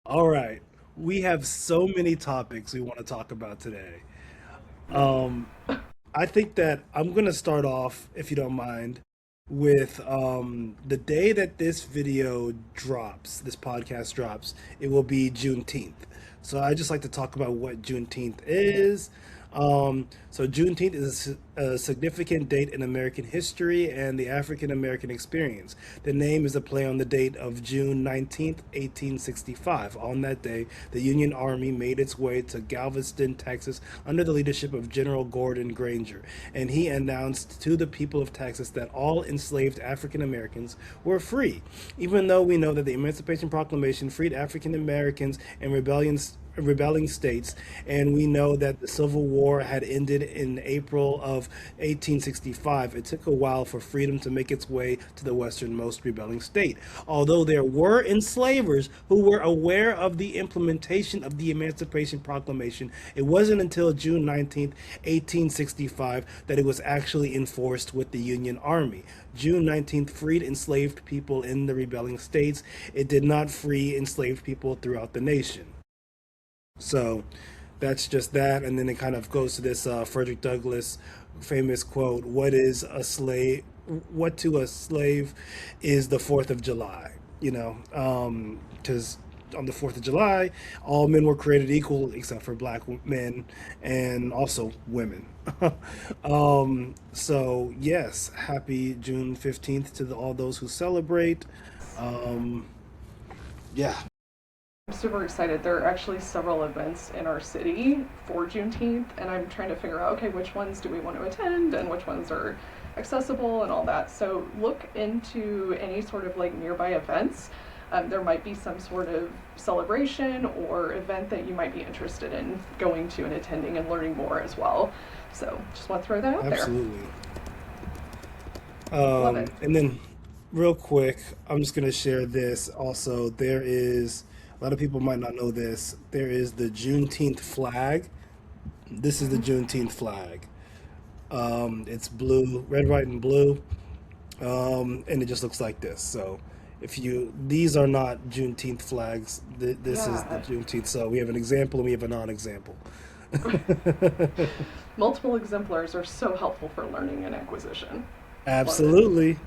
All right. We have so many topics we want to talk about today. Many. Um, I think that I'm going to start off, if you don't mind, with the day that this video drops, this podcast drops, it will be Juneteenth. So I just like to talk about what Juneteenth is. So Juneteenth is a significant date in American history and the African American experience. The name is a play on the date of June 19th, 1865. On that day, the Union Army made its way to Galveston, Texas, under the leadership of General Gordon Granger, and he announced to the people of Texas that all enslaved African Americans were free. Even though we know that the Emancipation Proclamation freed African Americans and rebelling states, and we know that the Civil War had ended in April of 1865. It took a while for freedom to make its way to the westernmost rebelling state. Although there were enslavers who were aware of the implementation of the Emancipation Proclamation, it wasn't until June 19th, 1865 that it was actually enforced with the Union Army. June 19th freed enslaved people in the rebelling states. It did not free enslaved people throughout the nation. So that's just that. And then it kind of goes to this Frederick Douglass famous quote: "What is a slave? What to a slave is the Fourth of July." Because on the Fourth of July, all men were created equal except for black men and also women. So yes, happy June 15th to all those who celebrate. Um, yeah. I'm super excited. There are actually several events in our city for Juneteenth, and I'm trying to figure out okay, which ones do we want to attend and which ones are accessible and all that. So look into any sort of like nearby events. There might be some sort of celebration or event that you might be interested in going to and attending and learning more as well. So just want to throw that out there. Absolutely. Love it. And then, real quick, I'm just going to share this. Also, there is a lot of people might not know this. There is the Juneteenth flag. This is the Mm-hmm. Juneteenth flag. It's blue, red, white, and blue, and it just looks like this. So, if you these are not Juneteenth flags. This is the Yeah. Juneteenth. So we have an example and we have a non-example. Multiple exemplars are so helpful for learning and acquisition. Love it. Absolutely.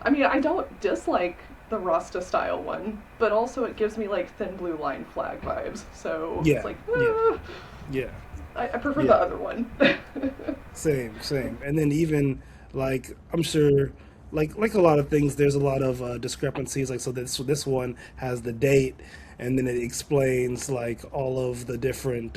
I mean, I don't dislike the Rasta style one, but also it gives me like thin blue line flag vibes. So it's Yeah. like, Yeah. Yeah. I prefer the Yeah. other one. Same, same. And then even like I'm sure like a lot of things, there's a lot of discrepancies. Like so this one has the date, and then it explains like all of the different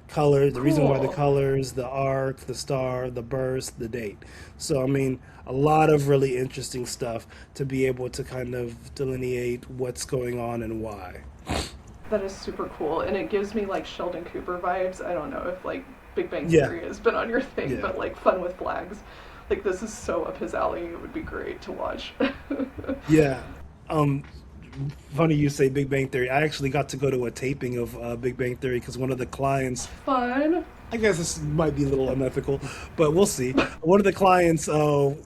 colors, the reason why the Cool. colors, the arc, the star, the burst, the date. So I mean, a lot of really interesting stuff to be able to kind of delineate what's going on and why. That is super cool. And it gives me like Sheldon Cooper vibes. I don't know if like Big Bang Yeah, Theory has been on your thing, yeah, but like fun with flags. Like this is so up his alley. It would be great to watch. yeah. Um, Funny you say Big Bang Theory. I actually got to go to a taping of Big Bang Theory because one of the clients, Fun. I guess this might be a little unethical, but we'll see. One of the clients'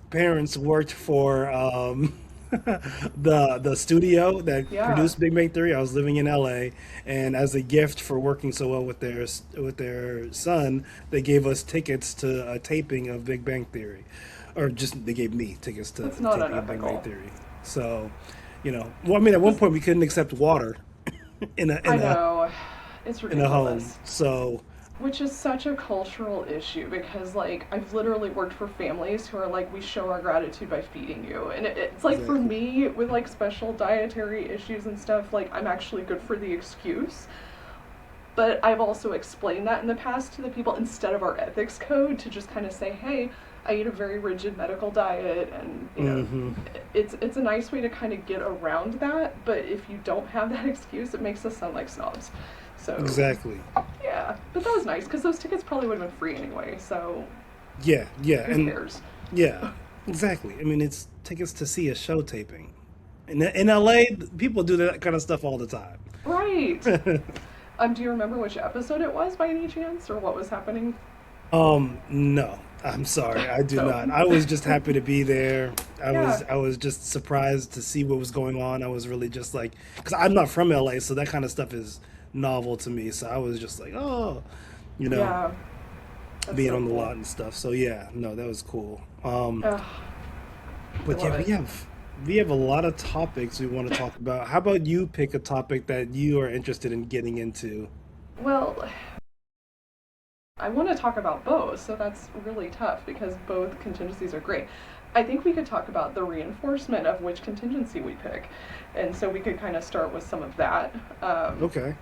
parents worked for the studio that Yeah. produced Big Bang Theory. I was living in LA, and as a gift for working so well with their son, they gave us tickets to a taping of Big Bang Theory, or just they gave me tickets to That's a not taping of Big Bang unethical. Theory. So, well, I mean, at one Because point we couldn't accept water in a I in a know it's in a home. ridiculous. So, Which is such a cultural issue because, like, I've literally worked for families who are like, we show our gratitude by feeding you. And it's like, for exactly. me, with like special dietary issues and stuff, like, I'm actually good for the excuse. But I've also explained that in the past to the people instead of our ethics code to just kind of say, hey, I eat a very rigid medical diet, and Hmm. it's a nice way to kind of get around that. But if you don't have that excuse, it makes us sound like snobs. So Exactly. yeah, but that was nice because those tickets probably would have been free anyway. So Yeah, yeah, who and cares? yeah, exactly. I mean, it's tickets to see a show taping. In LA, people do that kind of stuff all the time. Right. Do you remember which episode it was by any chance, or what was happening? No, I'm sorry, I do So, not. I was just happy to be there. yeah, I was just surprised to see what was going on. I was really just like, because I'm not from LA, so that kind of stuff is novel to me. So I was just like, oh, you know, yeah, that's being so on the cool. lot and stuff. So yeah, no, that was cool. Ugh, I But yeah, love it. we have a lot of topics we want to talk about. How about you pick a topic that you are interested in getting into? Well, I want to talk about both, so that's really tough because both contingencies are great. I think we could talk about the reinforcement of which contingency we pick. And so we could kind of start with some of that. Um, Okay.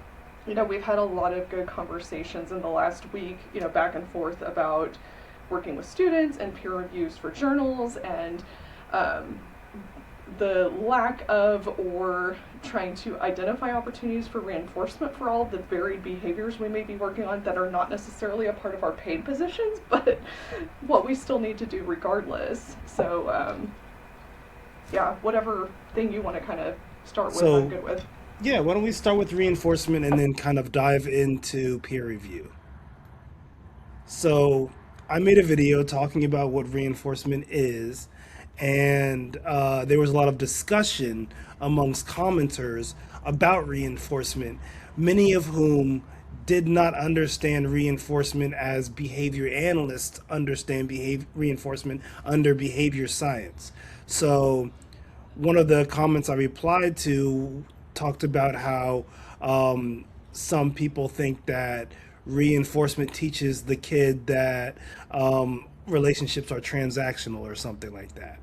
we've had a lot of good conversations in the last week, back and forth about working with students and peer reviews for journals and um, the lack of or trying to identify opportunities for reinforcement for all of the varied behaviors we may be working on that are not necessarily a part of our paid positions, but what we still need to do regardless. So, yeah, whatever thing you want to kind of start with, I'm So good with. yeah, why don't we start with reinforcement and then kind of dive into peer review? So I made a video talking about what reinforcement is, and there was a lot of discussion amongst commenters about reinforcement, many of whom did not understand reinforcement as behavior analysts understand reinforcement under behavior science. So one of the comments I replied to talked about how some people think that reinforcement teaches the kid that relationships are transactional or something like that.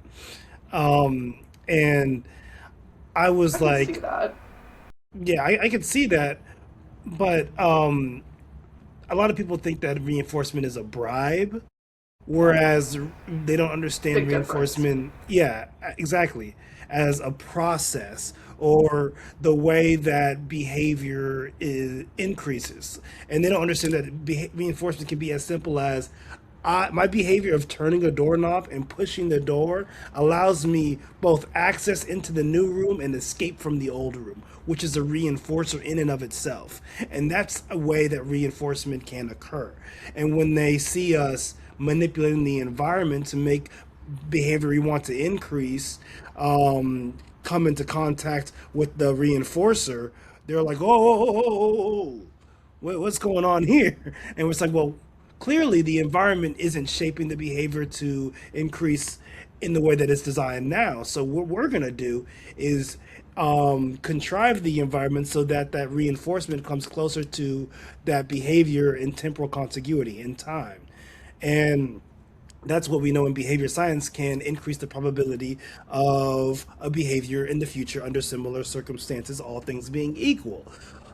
And I I was could see like, that. yeah, I could see that, but a lot of people think that reinforcement is a bribe, whereas they don't understand Big difference. reinforcement, yeah, exactly, as a process or the way that behavior increases. And they don't understand that reinforcement can be as simple as my behavior of turning a doorknob and pushing the door allows me both access into the new room and escape from the old room, which is a reinforcer in and of itself. And that's a way that reinforcement can occur. And when they see us manipulating the environment to make behavior we want to increase come into contact with the reinforcer, they're like, oh, what's going on here? And it's like, well, clearly the environment isn't shaping the behavior to increase in the way that it's designed now. So what we're going to do is contrive the environment so that that reinforcement comes closer to that behavior in temporal contiguity in time. And that's what we know in behavior science can increase the probability of a behavior in the future under similar circumstances, all things being equal.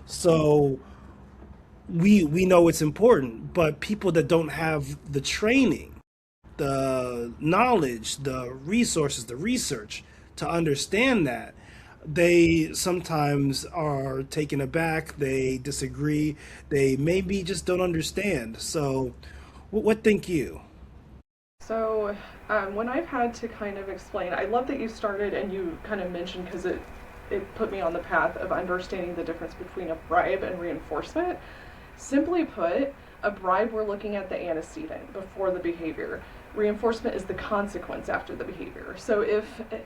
So we know it's important, but people that don't have the training, the knowledge, the resources, the research to understand that, they sometimes are taken aback, they disagree, they maybe just don't understand. So what think you? So, when I've had to kind of explain, I love that you started and you kind of mentioned because it put me on the path of understanding the difference between a bribe and reinforcement. Simply put, a bribe, we're looking at the antecedent before the behavior. Reinforcement is the consequence after the behavior. So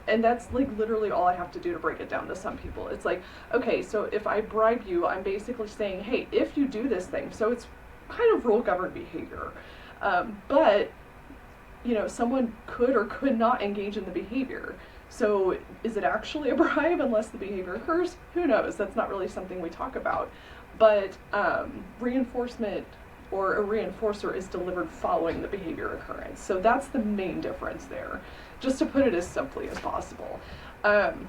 and that's like literally all I have to do to break it down to some people. It's like, okay, so if I bribe you, I'm basically saying, hey, if you do this thing, so it's kind of rule governed behavior. But someone could or could not engage in the behavior. So is it actually a bribe unless the behavior occurs? Who knows? That's not really something we talk about. But reinforcement or a reinforcer is delivered following the behavior occurrence. So that's the main difference there, just to put it as simply as possible. Um,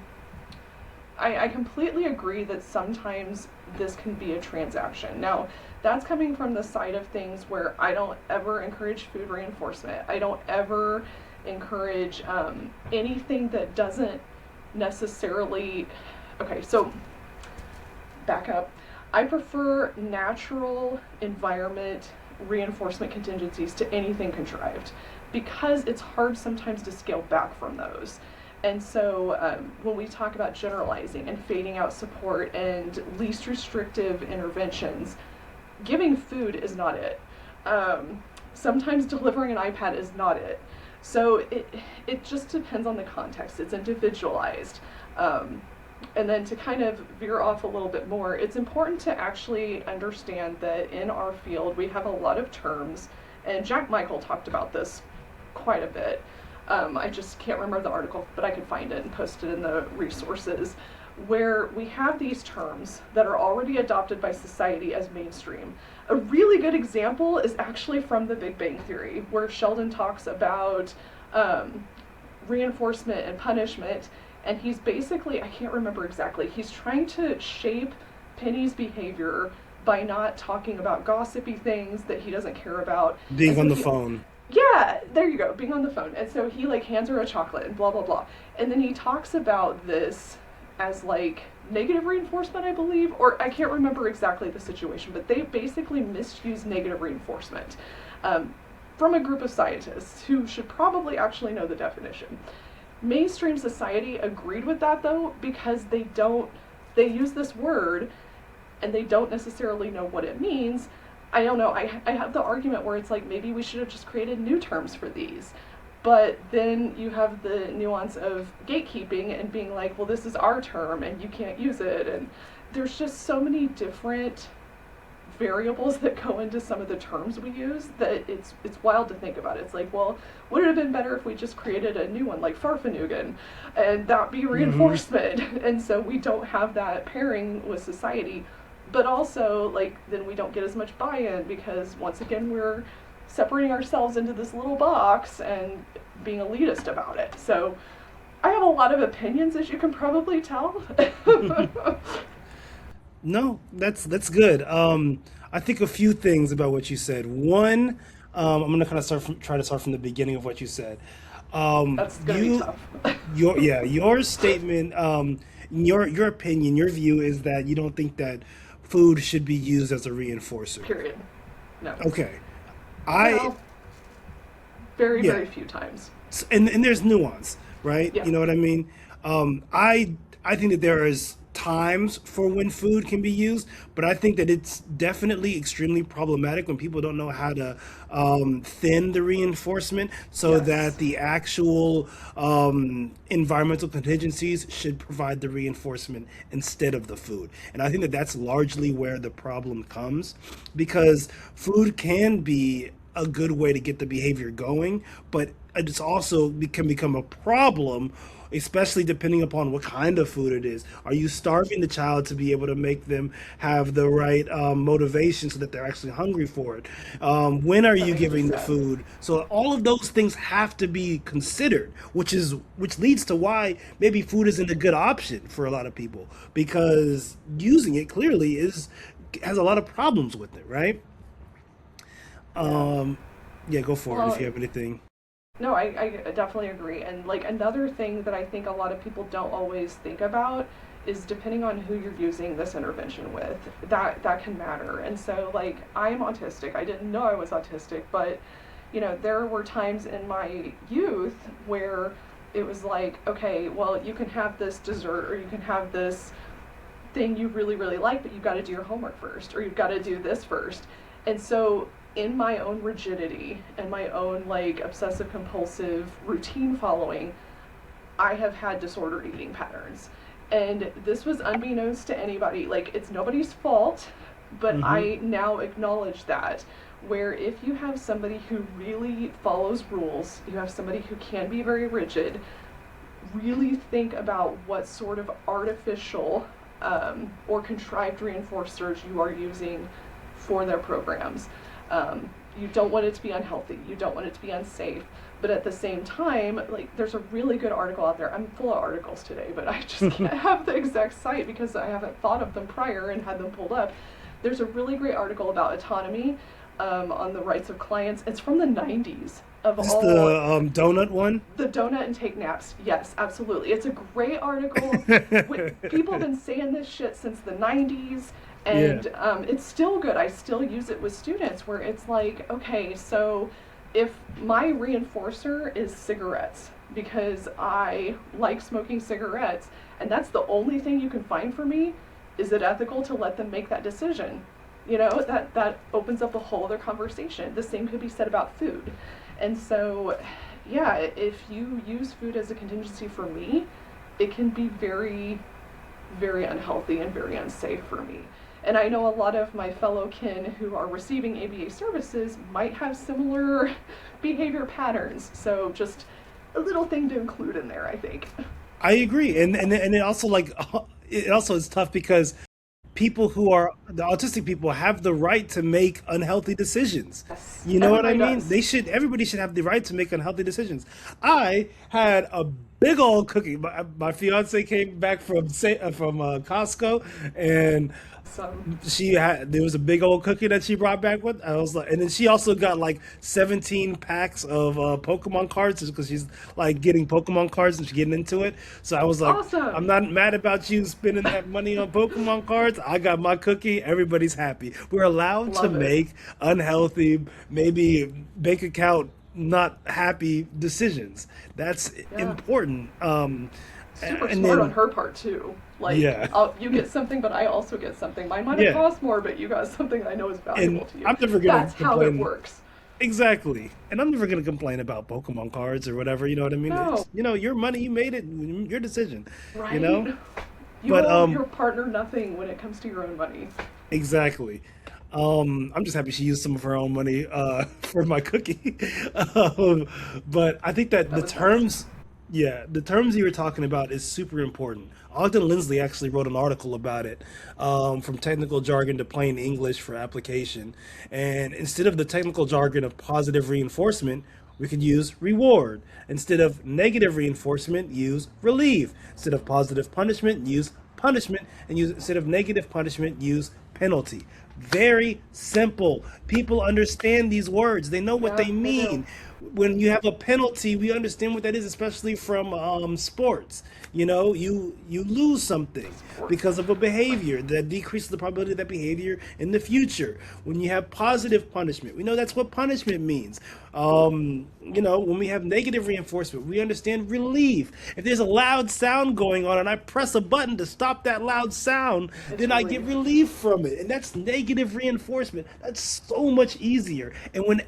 I completely agree that sometimes this can be a transaction. Now, that's coming from the side of things where I don't ever encourage food reinforcement. I don't ever encourage anything that doesn't necessarily. Okay, so back up. I prefer natural environment reinforcement contingencies to anything contrived because it's hard sometimes to scale back from those. And so when we talk about generalizing and fading out support and least restrictive interventions, giving food is not it. Sometimes delivering an iPad is not it. So it just depends on the context. It's individualized. And then to kind of veer off a little bit more, it's important to actually understand that in our field we have a lot of terms, and Jack Michael talked about this quite a bit. I just can't remember the article, but I could find it and post it in the resources, where we have these terms that are already adopted by society as mainstream. A really good example is actually from The Big Bang Theory, where Sheldon talks about reinforcement and punishment, and he's basically, I can't remember exactly, he's trying to shape Penny's behavior by not talking about gossipy things that he doesn't care about. Being on the phone. Yeah, there you go, being on the phone. And so he like hands her a chocolate and blah, blah, blah. And then he talks about this as like negative reinforcement, I believe, or I can't remember exactly the situation, but they basically misuse negative reinforcement from a group of scientists who should probably actually know the definition. Mainstream society agreed with that though, because they use this word and they don't necessarily know what it means. I don't know, I have the argument where it's like maybe we should have just created new terms for these. But then you have the nuance of gatekeeping and being like, well, this is our term and you can't use it. And there's just so many different variables that go into some of the terms we use that it's wild to think about. It's like, well, would it have been better if we just created a new one like Farfanugan and that be reinforcement? And so we don't have that pairing with society. But also, like, then we don't get as much buy-in because, once again, we're separating ourselves into this little box and being elitist about it. So I have a lot of opinions, as you can probably tell. No, that's good. I think a few things about what you said. One, I'm gonna kind of try to start from the beginning of what you said. That's going to be tough. Your statement, your opinion, your view is that you don't think that food should be used as a reinforcer. Period. No. Okay. Well, very, Yeah. very few times. And there's nuance, right? Yeah. You know what I mean? I think that there is times for when food can be used, but I think that it's definitely extremely problematic when people don't know how to thin the reinforcement so Yes. that the actual environmental contingencies should provide the reinforcement instead of the food. And I think that that's largely where the problem comes, because food can be a good way to get the behavior going, but it's also can become a problem, especially depending upon what kind of food it is. Are you starving the child to be able to make them have the right motivation so that they're actually hungry for it? When are you giving the 100%. food? So all of those things have to be considered, which leads to why maybe food isn't a good option for a lot of people, because using it clearly is has a lot of problems with it, right? Yeah. Yeah, go for it if Well, you have anything. no, I definitely agree. And like another thing that I think a lot of people don't always think about is depending on who you're using this intervention with, that can matter. And so like I'm autistic. I didn't know I was autistic, but you know, there were times in my youth where it was like, okay, well, you can have this dessert or you can have this thing you really, really like, but you've got to do your homework first, or you've got to do this first. And so, in my own rigidity and my own like obsessive compulsive routine following, I have had disordered eating patterns. And this was unbeknownst to anybody. Like, it's nobody's fault, but Hmm. I now acknowledge that. Where if you have somebody who really follows rules, you have somebody who can be very rigid, really think about what sort of artificial or contrived reinforcers you are using for their programs. You don't want it to be unhealthy. You don't want it to be unsafe. But at the same time, like there's a really good article out there. I'm full of articles today, but I just can't have the exact site because I haven't thought of them prior and had them pulled up. There's a really great article about autonomy on the rights of clients. It's from the 90s of Is this all the donut one? the donut and take naps. Yes, absolutely. It's a great article. People have been saying this shit since the 90s, Yeah. and it's still good. I still use it with students where it's like, okay, so if my reinforcer is cigarettes because I like smoking cigarettes, and that's the only thing you can find for me, is it ethical to let them make that decision? You know, that opens up a whole other conversation. The same could be said about food. And so, yeah, if you use food as a contingency for me, it can be very, very unhealthy and very unsafe for me. And I know a lot of my fellow kin who are receiving ABA services might have similar behavior patterns. So just a little thing to include in there, I think. I agree, and it also like it also is tough because people who are the autistic people have the right to make unhealthy decisions. Yes, You know what I everybody mean? does. Everybody should have the right to make unhealthy decisions. I had a big old cookie. My fiance came back from Costco, and So, there was a big old cookie that she brought back with. I was like, and then she also got like 17 packs of Pokemon cards because she's like getting Pokemon cards and she's getting into it. So I was like, I'm awesome. not mad about you spending that money on Pokemon cards. I got my cookie. Everybody's happy. We're allowed to Love it. make unhealthy, maybe bank account not happy decisions. That's Yeah. important. Super And smart on then her part too. Like, yeah, you get something, but I also get something. Mine might have yeah. cost more, but you got something I know is valuable And to you. I'm never gonna That's how it complain. works. Exactly. And I'm never going to complain about Pokemon cards or whatever, you know what I mean? No, It's, your money, you made it, your decision, you right? know? You But owe your partner nothing when it comes to your own money. exactly. I'm just happy she used some of her own money for my cookie. um, but I think that That was nice. the terms you were talking about is super important. Ogden Lindsley actually wrote an article about it, from technical jargon to plain English for application. And instead of the technical jargon of positive reinforcement, we could use reward. Instead of negative reinforcement, use relieve. Instead of positive punishment, use punishment. And instead of negative punishment, use penalty. Very simple. People understand these words. They know what Yeah, they they do. mean. When you have a penalty, we understand what that is, especially from sports. You lose something Sports. because of a behavior that decreases the probability of that behavior in the future. When you have positive punishment, we know that's what punishment means. When we have negative reinforcement, we understand relief. If there's a loud sound going on and I press a button to stop that loud sound, then It's I get relief. relief from it. And that's negative reinforcement. That's so much easier. And So much.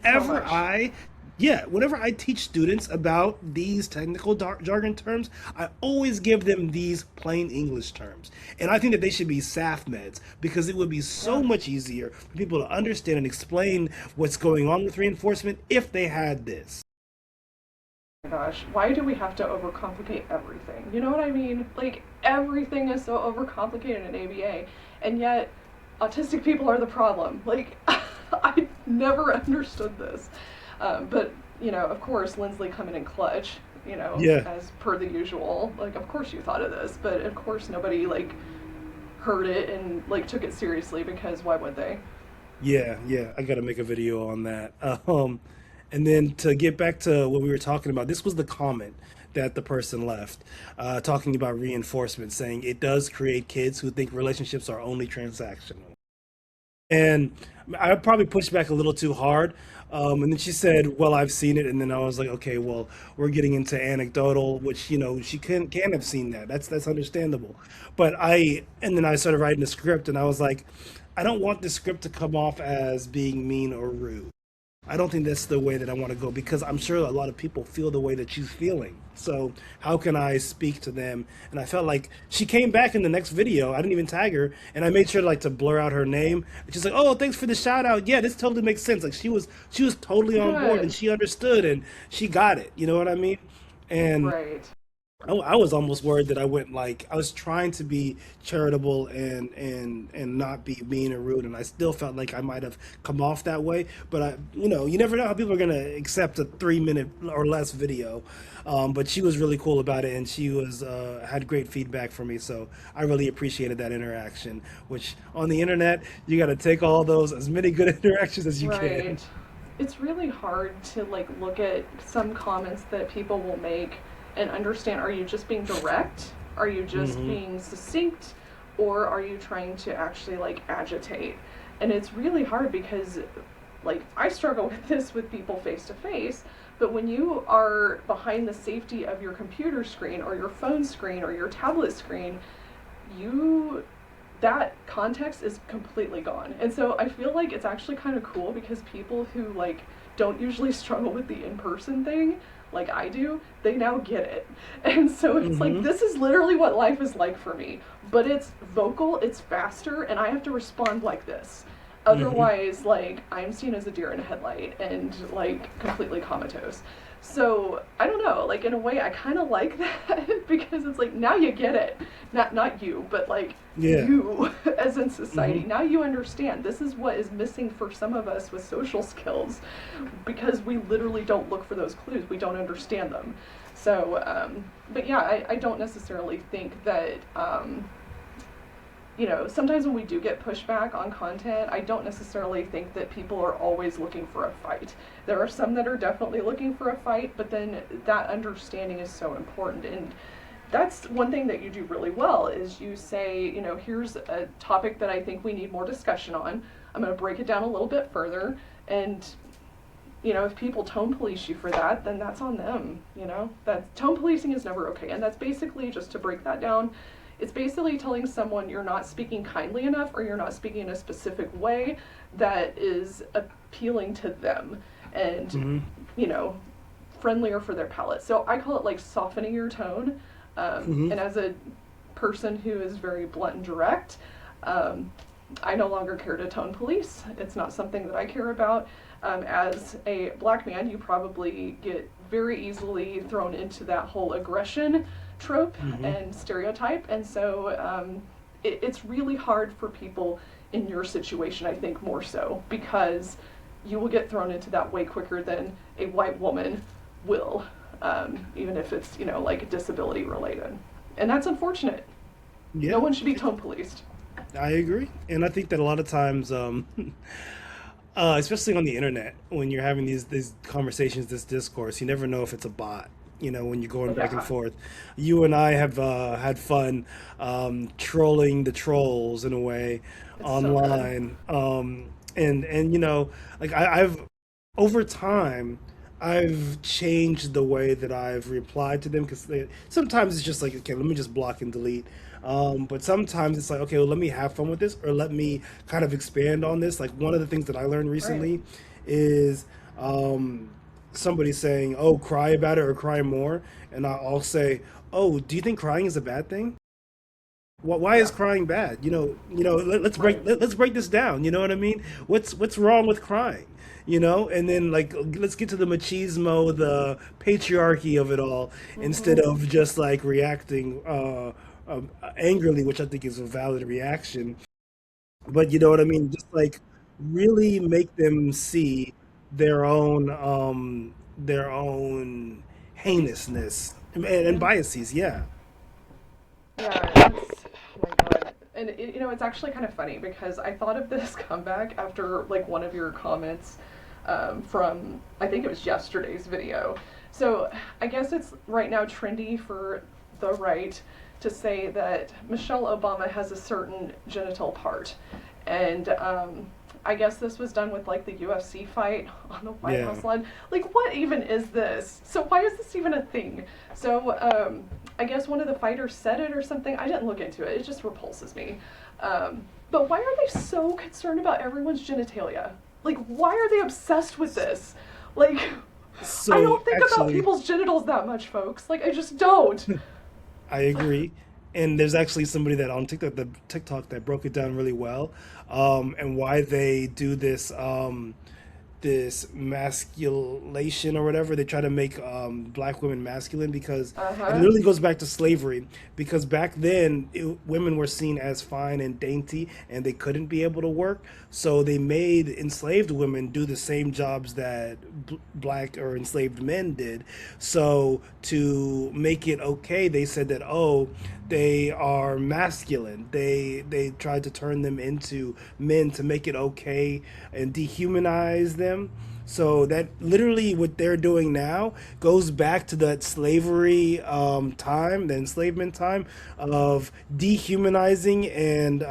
whenever I teach students about these technical jargon terms, I always give them these plain English terms. And I think that they should be SAF meds because it would be so Yeah. much easier for people to understand and explain what's going on with reinforcement if they had this. My gosh, why do we have to overcomplicate everything? You know what I mean? Like, everything is so overcomplicated in ABA, and yet autistic people are the problem. Like, I never understood this. But, of course, Lindsley coming in clutch, Yeah, as per the usual. Like, of course you thought of this, but of course nobody, like, heard it and, like, took it seriously because why would they? yeah. I got to make a video on that. And then to get back to what we were talking about, this was the comment that the person left, talking about reinforcement, saying it does create kids who think relationships are only transactional. And I probably pushed back a little too hard. And then she said, "Well, I've seen it." And then I was like, "Okay, well, we're getting into anecdotal, which she can have seen that. That's understandable." And then I started writing the script, and I was like, "I don't want the script to come off as being mean or rude. I don't think that's the way that I want to go because I'm sure a lot of people feel the way that she's feeling. So how can I speak to them?" And I felt like she came back in the next video. I didn't even tag her, and I made sure like to blur out her name. And she's like, "Oh, thanks for the shout out. Yeah, this totally makes sense." Like she was totally on board and Good. she understood and she got it. You know what I mean? And Right. I was almost worried that I went like I was trying to be charitable and not be mean or rude, and I still felt like I might have come off that way. But you never know how people are gonna accept a 3 minute or less video. But she was really cool about it, and she was had great feedback for me, so I really appreciated that interaction. Which on the internet, you got to take all those as many good interactions as you can. Right. It's really hard to like look at some comments that people will make and understand, are you just being direct? Are you just Hmm. being succinct? Or are you trying to actually like agitate? And it's really hard because like I struggle with this with people face to face, but when you are behind the safety of your computer screen or your phone screen or your tablet screen, you that context is completely gone. And so I feel like it's actually kind of cool because people who like don't usually struggle with the in-person thing like I do, they now get it. And so it's like Hmm. this is literally what life is like for me, but it's vocal, it's faster, and I have to respond like this. Hmm. Otherwise, like I'm seen as a deer in a headlight and like completely comatose. So I don't know, like in a way I kind of like that because it's like now you get it, not you, but like Yeah. you as in Hmm. society. Now you understand this is what is missing for some of us with social skills because we literally don't look for those clues. We don't understand them. So, but yeah, I don't necessarily think that sometimes when we do get pushback on content, I don't necessarily think that people are always looking for a fight. There are some that are definitely looking for a fight, but then that understanding is so important. And that's one thing that you do really well is you say, here's a topic that I think we need more discussion on. I'm going to break it down a little bit further. And, if people tone police you for that, then that's on them. That tone policing is never okay. And that's basically, just to break that down, it's basically telling someone you're not speaking kindly enough or you're not speaking in a specific way that is appealing to them and, Hmm. you know, friendlier for their palate. So I call it like softening your tone. Hmm. And as a person who is very blunt and direct, um, I no longer care to tone police. It's not something that I care about. As a black man, you probably get very easily thrown into that whole aggression trope Hmm. and stereotype. And so it's really hard for people in your situation, I think, more so, because you will get thrown into that way quicker than a white woman will, even if it's, like disability related. And that's unfortunate. No Yeah. one should be tone policed. I agree, and I think that a lot of times, especially on the internet, when you're having these conversations, this discourse, you never know if it's a bot. When you're going back and Yeah, forth, you and I have had fun trolling the trolls in a way it's so good. online, and like I've over time, I've changed the way that I've replied to them because sometimes it's just like, okay, let me just block and delete. But sometimes it's like, okay, well, let me have fun with this, or let me kind of expand on this. Like one of the things that I learned Right. recently is um, somebody saying, "Oh, cry about it or cry more," and I'll say, "Oh, do you think crying is a bad thing? Why is Yeah. crying bad? Right. Let's break this down. You know what I mean? What's wrong with crying? And then like let's get to the machismo, the patriarchy of it all, instead Mm-hmm. of just like reacting angrily, which I think is a valid reaction. But you know what I mean? Just like really make them see their own heinousness and Yeah. biases. Yeah. Yeah. That's oh my god. And it's actually kind of funny because I thought of this comeback after like one of your comments from I think it was yesterday's video. So I guess it's right now trendy for the right to say that Michelle Obama has a certain genital part, and I guess this was done with like the UFC fight on the White Yeah. House lawn. Like, what even is this? So why is this even a thing? So I guess one of the fighters said it or something. I didn't look into it. It just repulses me. But why are they so concerned about everyone's genitalia? Like, why are they obsessed with this? Like, I So don't think about actually, people's genitals that much, folks. Like, I just don't. I agree. And there's actually somebody that on TikTok that broke it down really well, and why they do this masculation or whatever. They try to make black women masculine because Uh it huh. literally goes back to slavery. Because back then, women were seen as fine and dainty, and they couldn't be able to work. So they made enslaved women do the same jobs that black or enslaved men did. So to make it okay, they said that, oh, they are masculine. They tried to turn them into men to make it okay and dehumanize them. So that literally what they're doing now goes back to that slavery time, the enslavement time of dehumanizing and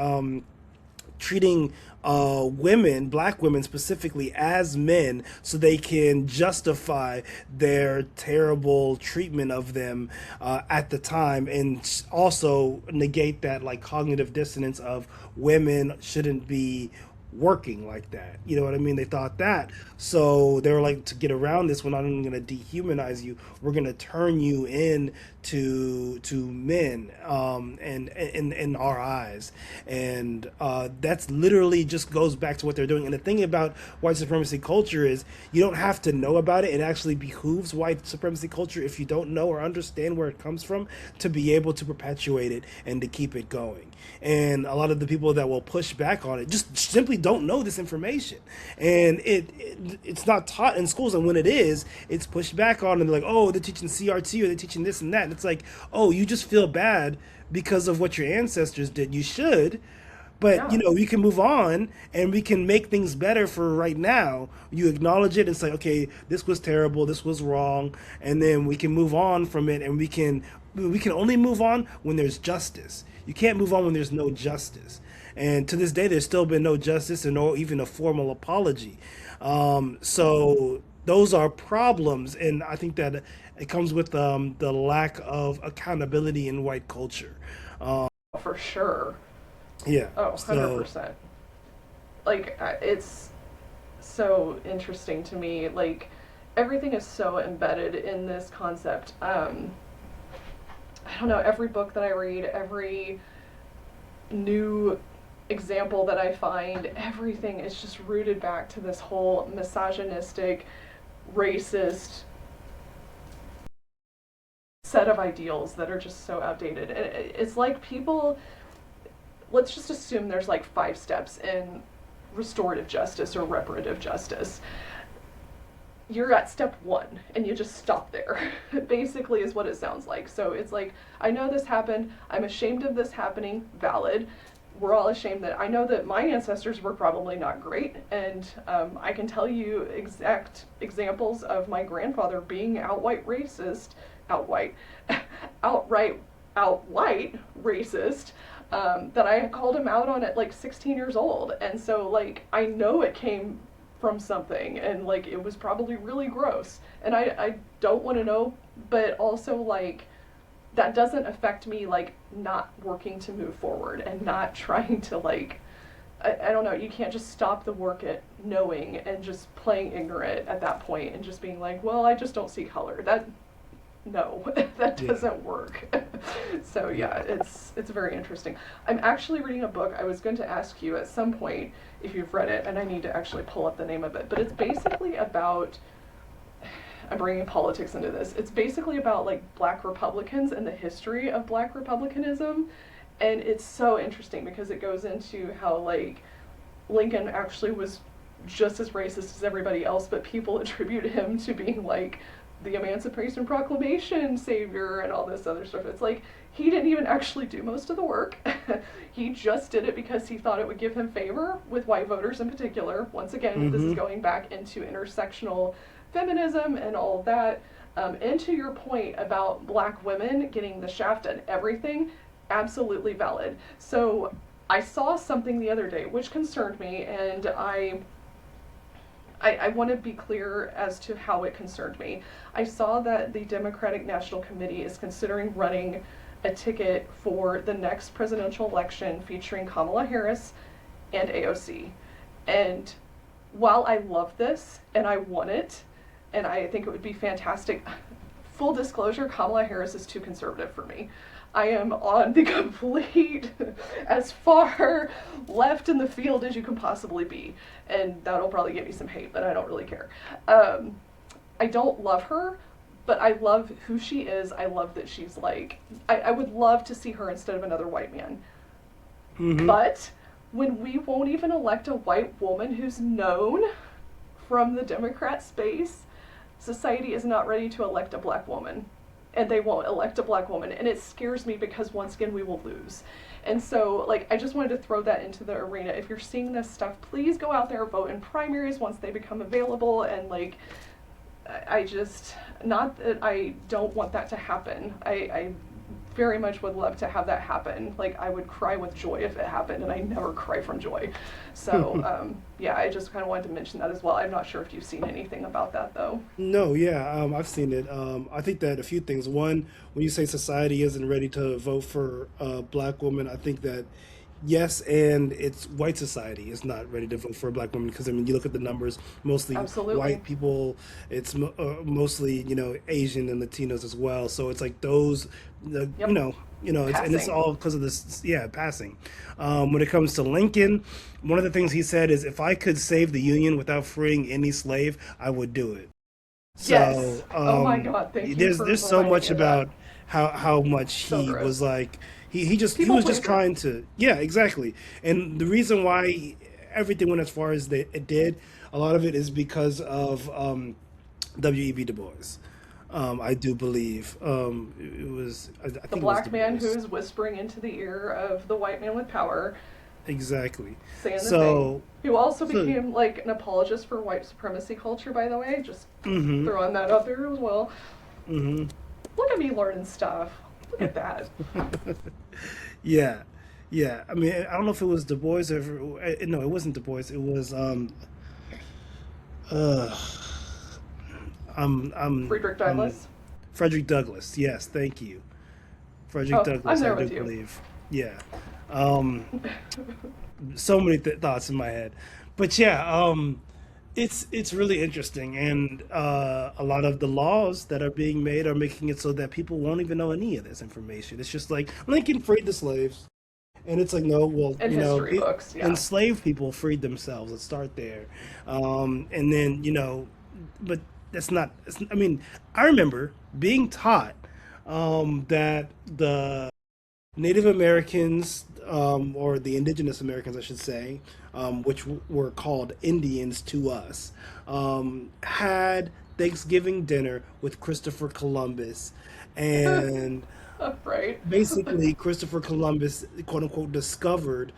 treating women, black women specifically, as men so they can justify their terrible treatment of them at the time, and also negate that like cognitive dissonance of women shouldn't be working like that. You know what I mean? They thought that. So they were like, to get around this, we're not even going to dehumanize you. We're going to turn you in to men, and in our eyes. And that's literally just goes back to what they're doing. And the thing about white supremacy culture is you don't have to know about it. It actually behooves white supremacy culture, if you don't know or understand where it comes from, to be able to perpetuate it and to keep it going. And a lot of the people that will push back on it just simply don't know this information, and it's not taught in schools. And when it is, it's pushed back on, and they're like, oh, they're teaching CRT, or they're teaching this and that. And it's like, oh, you just feel bad because of what your ancestors did. You should, but Yeah. we can move on and we can make things better for right now. You acknowledge it and say, okay, this was terrible, this was wrong, and then we can move on from it. And we can only move on when there's justice. You can't move on when there's no justice. And to this day, there's still been no justice and no even a formal apology. So those are problems, and I think that it comes with the lack of accountability in white culture. For sure. Yeah. Oh, So 100%. Like, it's so interesting to me. Like, everything is so embedded in this concept. I don't know, every book that I read, every new example that I find, everything is just rooted back to this whole misogynistic, racist set of ideals that are just so outdated. And it's like people, let's just assume there's like 5 steps in restorative justice or reparative justice. You're at step 1 and you just stop there. Basically is what it sounds like. So it's like, I know this happened, I'm ashamed of this happening, valid. We're all ashamed that I know that my ancestors were probably not great, and I can tell you exact examples of my grandfather being outright racist, outright, outright, outright racist, that I called him out on at like 16 years old. And so like, I know it came from something, and like it was probably really gross, and I don't want to know, but also like that doesn't affect me like not working to move forward and not trying to like I don't know, you can't just stop the work at knowing and just playing ignorant at that point and just being like, well, I just don't see color. That no, that yeah. doesn't work. So yeah, it's very interesting. I'm actually reading a book. I was going to ask you at some point if you've read it, and I need to actually pull up the name of it, but it's basically about, I'm bringing politics into this. It's basically about like black Republicans and the history of black Republicanism, and it's so interesting because it goes into how like Lincoln actually was just as racist as everybody else, but people attribute him to being like the Emancipation Proclamation savior and all this other stuff. It's like he didn't even actually do most of the work. He just did it because he thought it would give him favor with white voters in particular. Once again, this is Mm-hmm. going back into intersectional feminism and all of that. And to your point about black women getting the shaft and everything, absolutely valid. So I saw something the other day which concerned me, and I want to be clear as to how it concerned me. I saw that the Democratic National Committee is considering running a ticket for the next presidential election featuring Kamala Harris and AOC. And while I love this and I want it, and I think it would be fantastic, full disclosure, Kamala Harris is too conservative for me. I am on the complete, as far left in the field as you can possibly be. And that'll probably get me some hate, but I don't really care. I don't love her, but I love who she is. I love that she's like, I would love to see her instead of another white man. Mm-hmm. But when we won't even elect a white woman who's known from the Democrat space, society is not ready to elect a black woman. And they won't elect a black woman. And it scares me because once again, we will lose. And so, like, I just wanted to throw that into the arena. If you're seeing this stuff, please go out there, vote in primaries once they become available. And, like, I just, not that I don't want that to happen. I very much would love to have that happen. Like, I would cry with joy if it happened, and I never cry from joy. So, yeah, I just kind of wanted to mention that as well. I'm not sure if you've seen anything about that, though. No, yeah, I've seen it. I think that a few things. One, when you say society isn't ready to vote for a black woman, I think that yes, and it's white society is not ready to vote for a black woman because I mean, you look at the numbers, mostly Absolutely. white people. It's mostly Asian and Latinos as well. So it's like those, the, Yep. it's Passing. all because of this, yeah, passing. When it comes to Lincoln, one of the things he said is, if I could save the Union without freeing any slave, I would do it. Yes. So Oh my God. Thank you for there's so reminding me much of that. about how much So he was gross. like he People was just pleaser. trying to, yeah, exactly. And the reason why everything went as far as it did, a lot of it is because of W.E.B. Du Bois. I do believe it was I The think it was Du black man Bois. who's whispering into the ear of the white man with power, Exactly. saying the thing. So Who also so became like an apologist for white supremacy culture, by the way. Just mhm throwing that out there as well. mhm Look at me learning stuff. Look at that. yeah. Yeah, I mean, I don't know if it was Du Bois or no, it wasn't Du Bois. It was uh Friedrich I'm Douglass. Frederick Douglass. Yes, thank you. Frederick Oh, I'm Douglass, I there do with you. believe. Yeah. Um so many thoughts in my head. But yeah, it's really interesting, and a lot of the laws that are being made are making it so that people won't even know any of this information. It's just like Lincoln freed the slaves. And it's like, no, well, In history books, yeah. enslaved people freed themselves. Let's start there. And then, but that's not, I mean, I remember being taught that the Native Americans, or the indigenous Americans, I should say, which were called Indians to us, had Thanksgiving dinner with Christopher Columbus. And Right. basically Christopher Columbus, quote unquote, discovered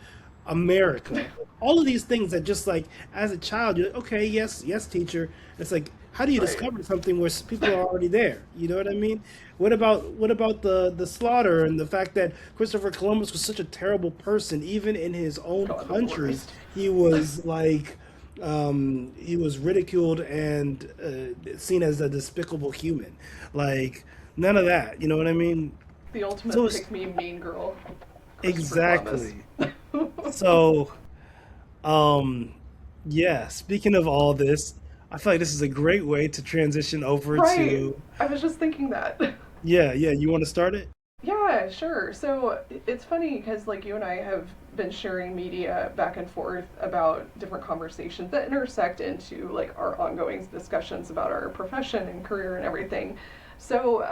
America. All of these things that just like as a child, you're like, okay, yes, yes, teacher. It's like, how do you Right. discover something where people are already there? You know what I mean? What about the slaughter and the fact that Christopher Columbus was such a terrible person, even in his own God, the country, worst. he was like he was ridiculed and seen as a despicable human. Like none of that. You know what I mean? The So ultimate it's pick me mean girl, Christopher Columbus. exactly. So, um, yeah, speaking of all this, I feel like this is a great way to transition over Right. to, I was just thinking that. yeah, yeah, you want to start it? Yeah, sure. So it's funny because like you and I have been sharing media back and forth about different conversations that intersect into like our ongoing discussions about our profession and career and everything. So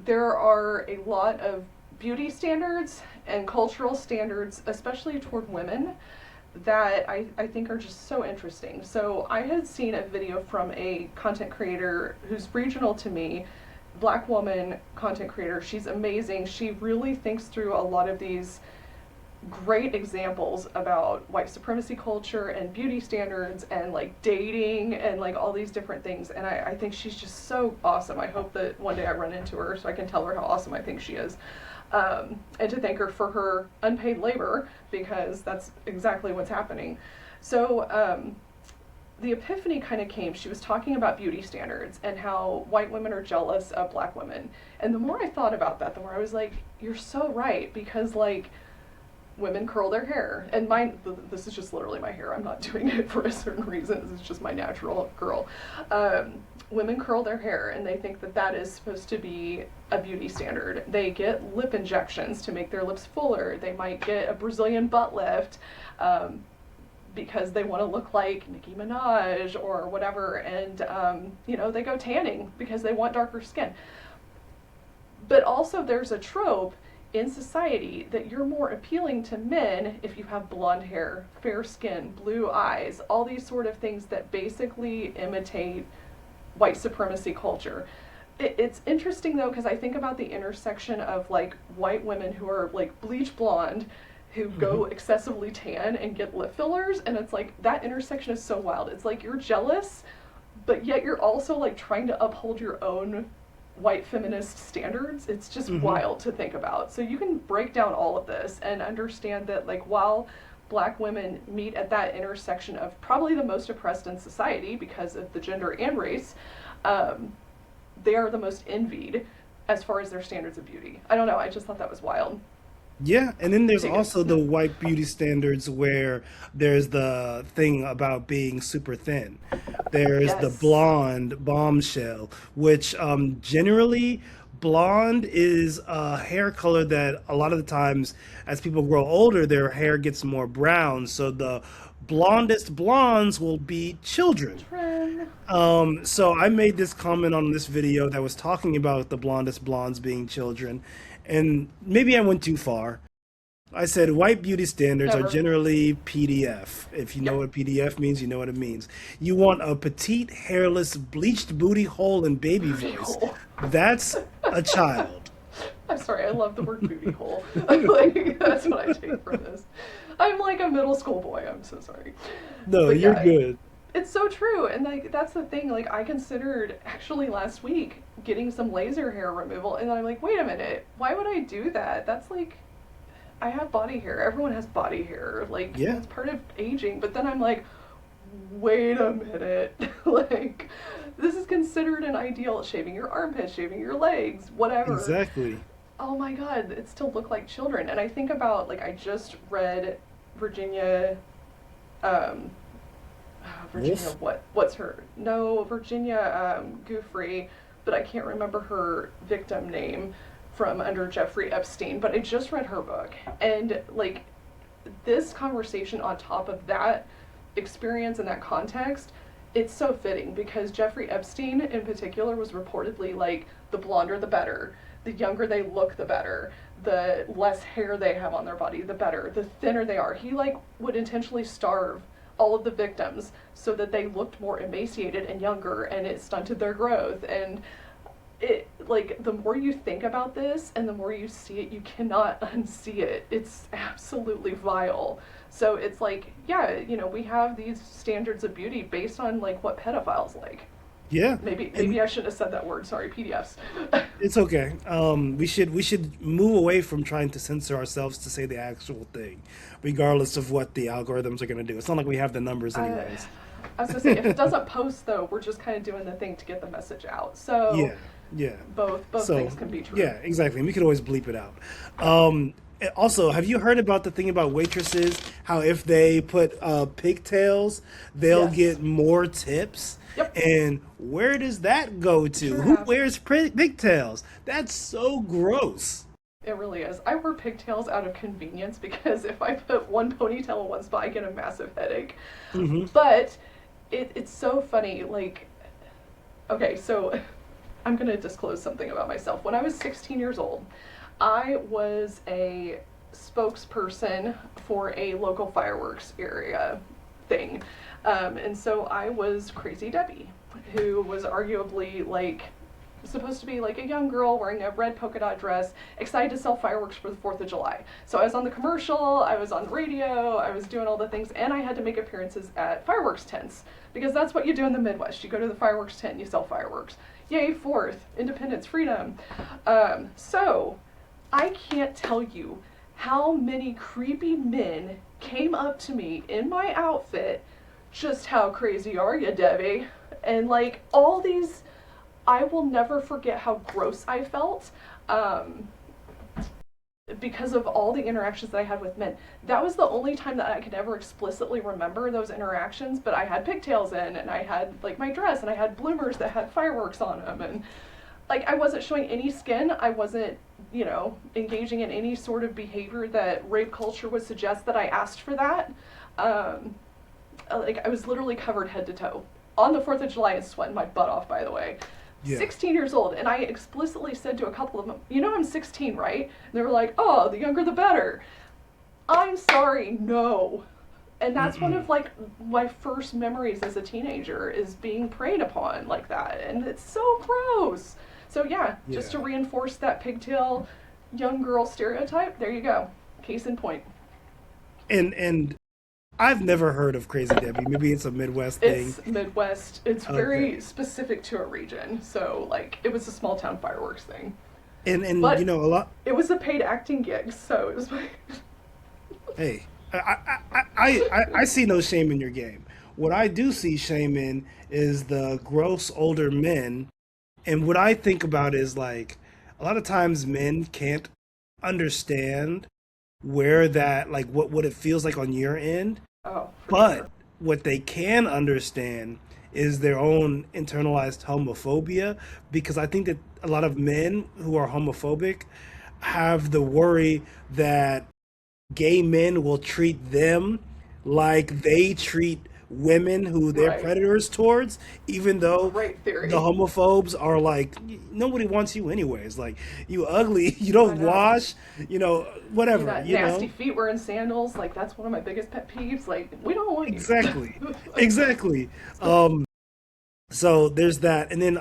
there are a lot of beauty standards and cultural standards, especially toward women, that I think are just so interesting. So I had seen a video from a content creator who's regional to me, black woman content creator. She's amazing. She really thinks through a lot of these great examples about white supremacy culture and beauty standards and like dating and like all these different things. And I think she's just so awesome. I hope that one day I run into her so I can tell her how awesome I think she is. And to thank her for her unpaid labor because that's exactly what's happening. So the epiphany kind of came. She was talking about beauty standards and how white women are jealous of black women. And the more I thought about that, the more I was like, you're so right because like women curl their hair and mine, this is just literally my hair, I'm not doing it for a certain reason, this is just my natural curl. Women curl their hair and they think that that is supposed to be a beauty standard. They get lip injections to make their lips fuller. They might get a Brazilian butt lift, because they want to look like Nicki Minaj or whatever, and they go tanning because they want darker skin. But also, there's a trope in society that you're more appealing to men if you have blonde hair, fair skin, blue eyes, all these sort of things that basically imitate white supremacy culture. It's interesting though because I think about the intersection of like white women who are like bleach blonde who go Hmm. excessively tan and get lip fillers, and it's like that intersection is so wild. It's like you're jealous but yet you're also like trying to uphold your own white feminist standards. It's just wild to think about. So you can break down all of this and understand that, like, while black women meet at that intersection of probably the most oppressed in society because of the gender and race, they are the most envied as far as their standards of beauty. I don't know, I just thought that was wild. Yeah, and then there's Take it. also the white beauty standards where there's the thing about being super thin. There's the Yes. blonde bombshell, which generally blonde is a hair color that a lot of the times as people grow older, their hair gets more brown. So the blondest blondes will be children. Trim. So I made this comment on this video that was talking about the blondest blondes being children, and maybe I went too far. I said white beauty standards are Never. generally PDF. If you know Yep. what PDF means, you know what it means. You want a petite, hairless, bleached booty hole and baby Booty voice. hole. That's a child. I'm sorry, I love the word booty hole. Like, that's what I take from this. I'm like a middle school boy, I'm so sorry. No, But you're yeah, good. it's so true. And like that's the thing, like I considered actually last week getting some laser hair removal, and then I'm like, wait a minute, why would I do that? That's like, I have body hair. Everyone has body hair. Like Yeah, that's part of aging. But then I'm like, wait a minute. Like this is considered an ideal, shaving your armpits, shaving your legs, whatever. exactly. Oh my god, it still look like children. And I think about, like, I just read Virginia, um, Virginia, Wolf? what's her? No, Virginia, Giuffre, but I can't remember her victim name from under Jeffrey Epstein. But I just read her book, and like this conversation on top of that experience and that context, it's so fitting because Jeffrey Epstein in particular was reportedly like the blonder the better, the younger they look the better, the less hair they have on their body the better, the thinner they are. He like would intentionally starve all of the victims so that they looked more emaciated and younger, and it stunted their growth. And it, like, the more you think about this and the more you see it, you cannot unsee it. It's absolutely vile. So it's like, yeah, you know, we have these standards of beauty based on like what pedophiles like. Yeah, Maybe and I shouldn't have said that word. Sorry, PDFs. it's okay. We should move away from trying to censor ourselves to say the actual thing, regardless of what the algorithms are going to do. It's not like we have the numbers uh, anyways. I was gonna say, if it doesn't post though, we're just kind of doing the thing to get the message out. So Yeah, yeah. both things So, can be true. yeah, exactly. And we could always bleep it out. Also, have you heard about the thing about waitresses? How if they put pigtails, they'll Yes. get more tips? Yep. And where does that go to? Sure Who have. wears pigtails? That's so gross. It really is. I wear pigtails out of convenience because if I put one ponytail in one spot, I get a massive headache. Hmm. But it's so funny. Like, okay, so I'm going to disclose something about myself. When I was 16 years old, I was a spokesperson for a local fireworks area thing. And so I was Crazy Debbie, who was arguably like supposed to be like a young girl wearing a red polka dot dress, excited to sell fireworks for the 4th of July. So I was on the commercial, I was on radio, I was doing all the things, and I had to make appearances at fireworks tents because that's what you do in the Midwest. You go to the fireworks tent and you sell fireworks. Yay, 4th, independence, freedom. So I can't tell you how many creepy men came up to me in my outfit. Just how crazy are you, Debbie? And like all these, I will never forget how gross I felt because of all the interactions that I had with men. That was the only time that I could ever explicitly remember those interactions, but I had pigtails in, and I had like my dress, and I had bloomers that had fireworks on them, and like I wasn't showing any skin. I wasn't, you know, engaging in any sort of behavior that rape culture would suggest that I asked for that. Um, like I was literally covered head to toe on the 4th of July and sweating my butt off, by the way. Yeah. 16 years old, and I explicitly said to a couple of them, you know, I'm 16, right? And they were like, oh, the younger the better. I'm sorry, no. And that's one Mm-mm. of like my first memories as a teenager is being preyed upon like that, and it's so gross. So yeah, just to Yeah. reinforce that pigtail young girl stereotype, there you go. Case in point. And I've never heard of Crazy Debbie. Maybe it's a Midwest thing. It's Midwest. It's very Okay. specific to a region. So like it was a small town fireworks thing. And But a lot. it was a paid acting gig, so it was Hey, I see no shame in your game. What I do see shame in is the gross older men. And what I think about is like a lot of times men can't understand where that like what it feels like on your end, oh, for but sure. what they can understand is their own internalized homophobia, because I think that a lot of men who are homophobic have the worry that gay men will treat them like they treat women who they're Right. predators towards, even though Great the theory. homophobes are like, nobody wants you anyways. Like, you ugly, you I don't know. wash, You whatever, got nasty feet wearing sandals. Like that's one of my biggest pet peeves. Like we don't want you. Exactly. Exactly. So there's that, and then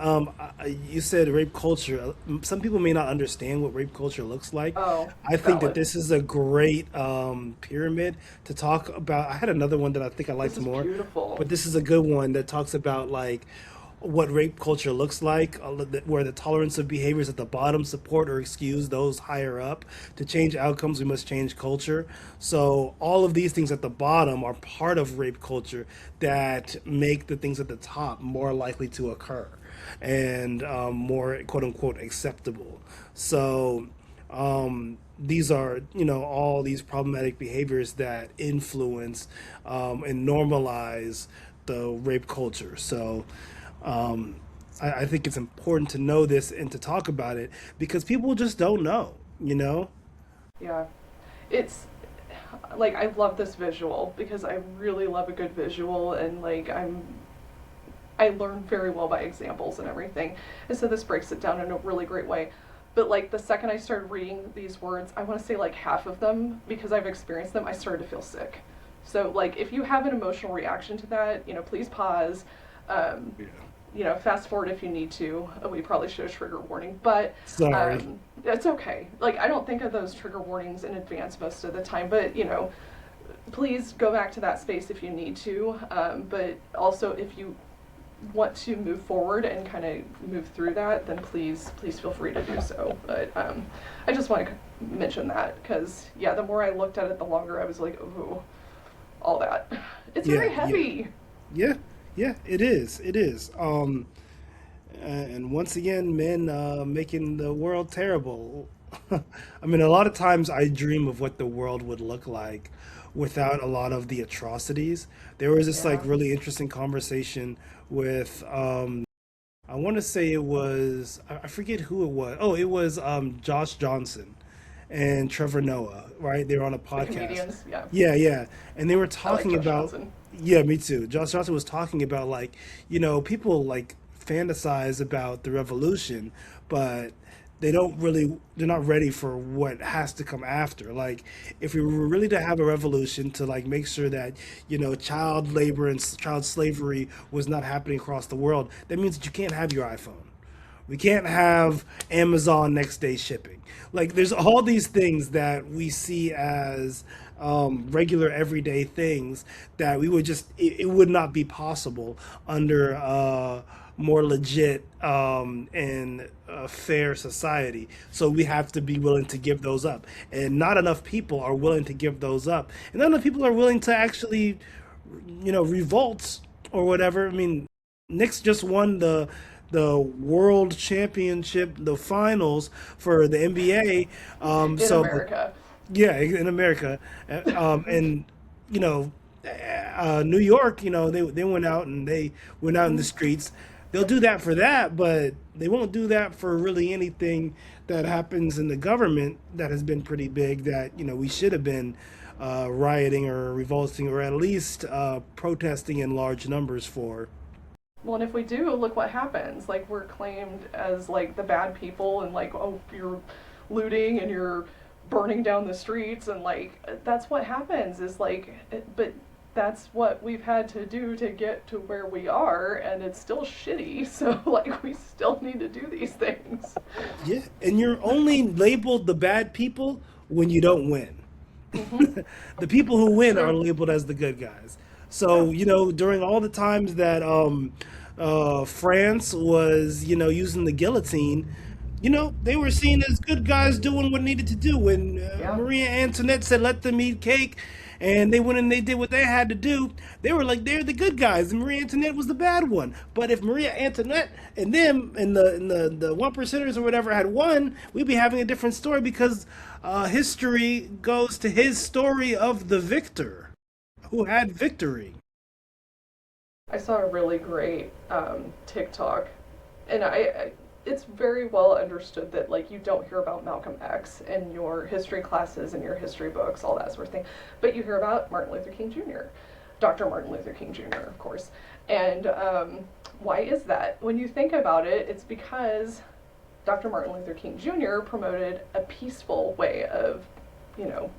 you said rape culture. Some people may not understand what rape culture looks like. Oh, I think that valid. this is a great pyramid to talk about. I had another one that I think I This liked is more, beautiful. but this is a good one that talks about like what rape culture looks like, where the tolerance of behaviors at the bottom support or excuse those higher up. To change outcomes, we must change culture. So all of these things at the bottom are part of rape culture that make the things at the top more likely to occur and more quote unquote acceptable. So these are, all these problematic behaviors that influence and normalize the rape culture. So um, I think it's important to know this and to talk about it because people just don't know. Yeah. It's like I love this visual because I really love a good visual and like I learn very well by examples and everything. And so this breaks it down in a really great way. But like the second I started reading these words, I want to say like half of them because I've experienced them, I started to feel sick. So like if you have an emotional reaction to that, please pause. Um, Yeah. Fast forward if you need to. We probably should have trigger warning, but Sorry. it's okay. Like I don't think of those trigger warnings in advance most of the time, but please go back to that space if you need to. But also if you want to move forward and kind of move through that, then please feel free to do so. But I just want to mention that because yeah, the more I looked at it, the longer I was like, oh, all that. It's Yeah, very yeah, heavy. yeah, yeah. It is. It is. And once again, men making the world terrible. I mean, a lot of times I dream of what the world would look like without a lot of the atrocities. There was this like Yeah. really interesting conversation with I want to say it was I forget who it was. Oh, it was Josh Johnson and Trevor Noah, right? They were on a The podcast. comedians, yeah. Yeah, yeah. And they were I like talking Josh about, Johnson. yeah, me too. Josh Johnson was talking about like, people like fantasize about the revolution, but they're not ready for what has to come after. Like, if we were really to have a revolution to like make sure that, child labor and child slavery was not happening across the world, that means that you can't have your iPhone. We can't have Amazon next day shipping. Like, there's all these things that we see as regular everyday things that it would not be possible under more legit and fair society. So we have to be willing to give those up. And not enough people are willing to give those up. And not enough people are willing to actually, revolt or whatever. I mean, Knicks just won the world championship, the finals for the NBA. In So America. yeah, in America, and you know, New York, they went out and they went out in the streets. They'll do that for that, but they won't do that for really anything that happens in the government that has been pretty big. That we should have been rioting or revolting or at least protesting in large numbers for. Well, and if we do, look what happens. Like we're claimed as like the bad people, and like oh you're looting and you're burning down the streets, and like that's what happens. Is like, but that's what we've had to do to get to where we are, and it's still shitty. So like we still need to do these things. Yeah, and you're only labeled the bad people when you don't win. Mm-hmm. The people who win are True. labeled as the good guys. Yeah. So, during all the times that France was, using the guillotine, they were seen as good guys doing what needed to do. When Yeah. Maria Antoinette said, let them eat cake, and they went and they did what they had to do, they were like, they're the good guys, and Maria Antoinette was the bad one. But if Maria Antoinette and them and the one percenters or whatever had won, we'd be having a different story because history goes to his story of the victor who had victory. I saw a really great TikTok, and it's very well understood that like you don't hear about Malcolm X in your history classes and your history books, all that sort of thing, but you hear about Martin Luther King Jr., Dr. Martin Luther King Jr., of course. And why is that? When you think about it, it's because Dr. Martin Luther King Jr. promoted a peaceful way of, you know,